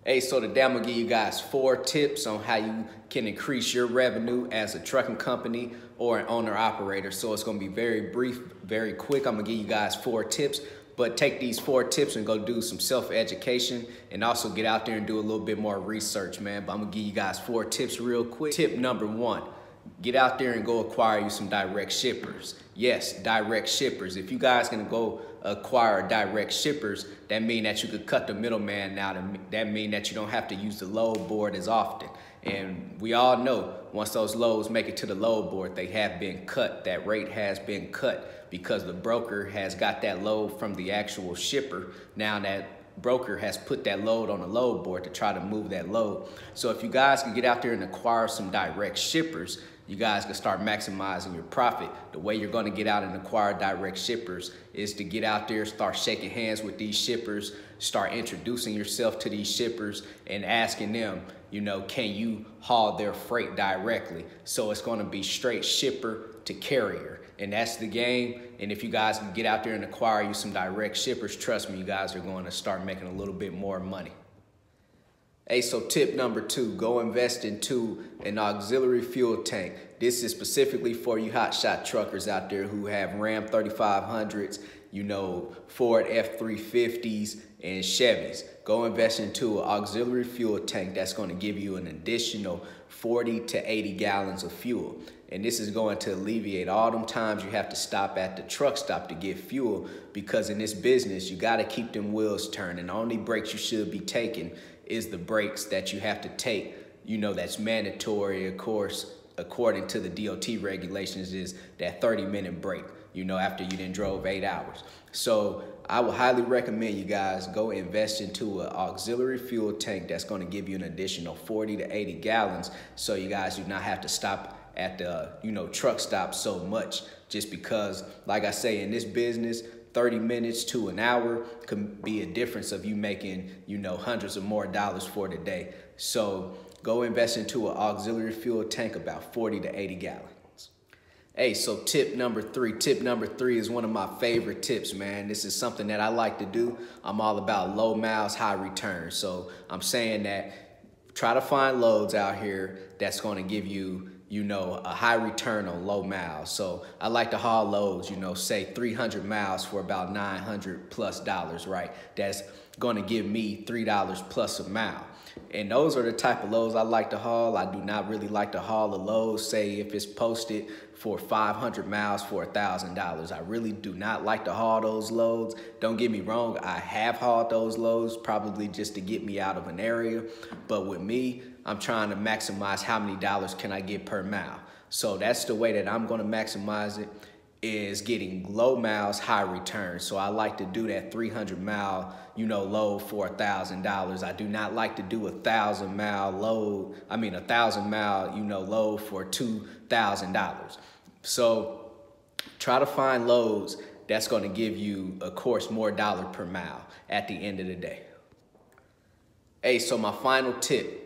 Hey, so today I'm gonna give you guys 4 tips on how you can increase your revenue as a trucking company or an owner-operator. So it's gonna be very brief, very quick. I'm gonna give you guys 4 tips, but take these 4 tips and go do some self-education and also get out there and do a little bit more research, man. But I'm gonna give you guys 4 tips real quick. Tip number 1, get out there and go acquire you some direct shippers. Yes, direct shippers. If you guys gonna go acquire direct shippers, that mean that you could cut the middleman out. That mean that you don't have to use the load board as often. And we all know once those loads make it to the load board, they have been cut. That rate has been cut because the broker has got that load from the actual shipper. Now that broker has put that load on the load board to try to move that load. So if you guys can get out there and acquire some direct shippers, you guys can start maximizing your profit. The way you're going to get out and acquire direct shippers is to get out there, start shaking hands with these shippers, start introducing yourself to these shippers and asking them, you know, can you haul their freight directly? So it's going to be straight shipper to carrier. And that's the game. And if you guys can get out there and acquire you some direct shippers, trust me, you guys are going to start making a little bit more money. Hey, so tip number 2, go invest into an auxiliary fuel tank. This is specifically for you hotshot truckers out there who have Ram 3500s, you know, Ford F350s and Chevys. Go invest into an auxiliary fuel tank that's going to give you an additional 40 to 80 gallons of fuel. And this is going to alleviate all them times you have to stop at the truck stop to get fuel, because in this business, you got to keep them wheels turning. The only breaks you should be taking is the breaks that you have to take, you know, that's mandatory, of course, according to the DOT regulations, is that 30-minute break, you know, after you done drove 8 hours. So I would highly recommend you guys go invest into an auxiliary fuel tank that's going to give you an additional 40 to 80 gallons, so you guys do not have to stop at the, you know, truck stop so much, just because, like I say, in this business, 30 minutes to an hour can be a difference of you making, you know, hundreds of more dollars for the day. So go invest into an auxiliary fuel tank, about 40 to 80 gallons. Hey, so tip number 3. Tip number 3 is one of my favorite tips, man. This is something that I like to do. I'm all about low miles, high returns. So I'm saying that try to find loads out here that's going to give you, you know, a high return on low miles. So I like to haul loads, you know, say 300 miles for about $900+, right? That's going to give me $3 plus a mile. And those are the type of loads I like to haul. I do not really like to haul a load, say if it's posted for 500 miles for $1,000. I really do not like to haul those loads. Don't get me wrong, I have hauled those loads probably just to get me out of an area. But with me, I'm trying to maximize how many dollars can I get per mile. So that's the way that I'm going to maximize it, is getting low miles, high returns. So I like to do that 300-mile, you know, load for $1,000. I do not like to do a 1,000-mile load. I mean, a 1,000-mile, you know, load for $2,000. So try to find loads that's going to give you, of course, more dollar per mile at the end of the day. Hey, so my final tip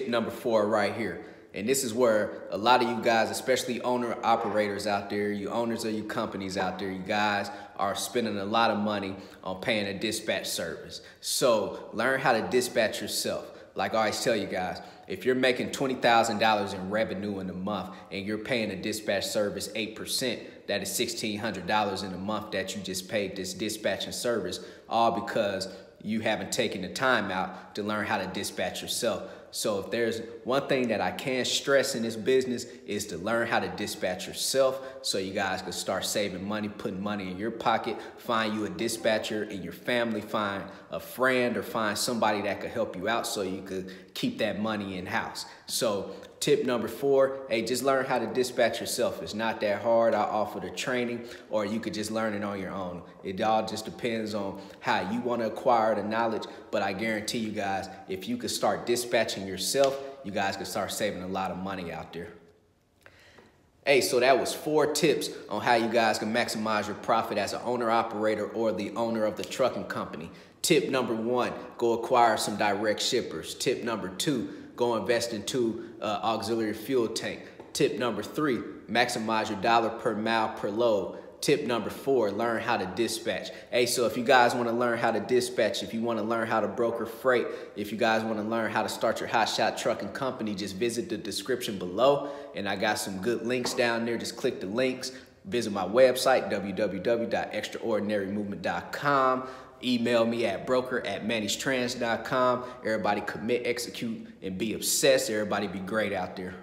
number 4 right here. And this is where a lot of you guys, especially owner-operators out there, you owners of your companies out there, you guys are spending a lot of money on paying a dispatch service. So learn how to dispatch yourself. Like I always tell you guys, if you're making $20,000 in revenue in a month and you're paying a dispatch service 8%, that is $1,600 in a month that you just paid this dispatching service, all because you haven't taken the time out to learn how to dispatch yourself. So if there's one thing that I can stress in this business, is to learn how to dispatch yourself, so you guys can start saving money, putting money in your pocket, find you a dispatcher in your family, find a friend or find somebody that could help you out so you could keep that money in house. So tip number 4, hey, just learn how to dispatch yourself. It's not that hard. I offer the training, or you could just learn it on your own. It all just depends on how you want to acquire the knowledge. But I guarantee you guys, if you could start dispatching yourself, you guys could start saving a lot of money out there. Hey, so that was 4 tips on how you guys can maximize your profit as an owner-operator or the owner of the trucking company. Tip number 1, go acquire some direct shippers. Tip number 2, go invest into auxiliary fuel tank. Tip number 3, maximize your dollar per mile per load. tip number 4, learn how to dispatch. Hey, so if you guys want to learn how to dispatch, if you want to learn how to broker freight, if you guys want to learn how to start your Hotshot trucking company, just visit the description below. And I got some good links down there. Just click the links. Visit my website, www.extraordinarymovement.com. Email me at broker@mannystrans.com. Everybody commit, execute, and be obsessed. Everybody be great out there.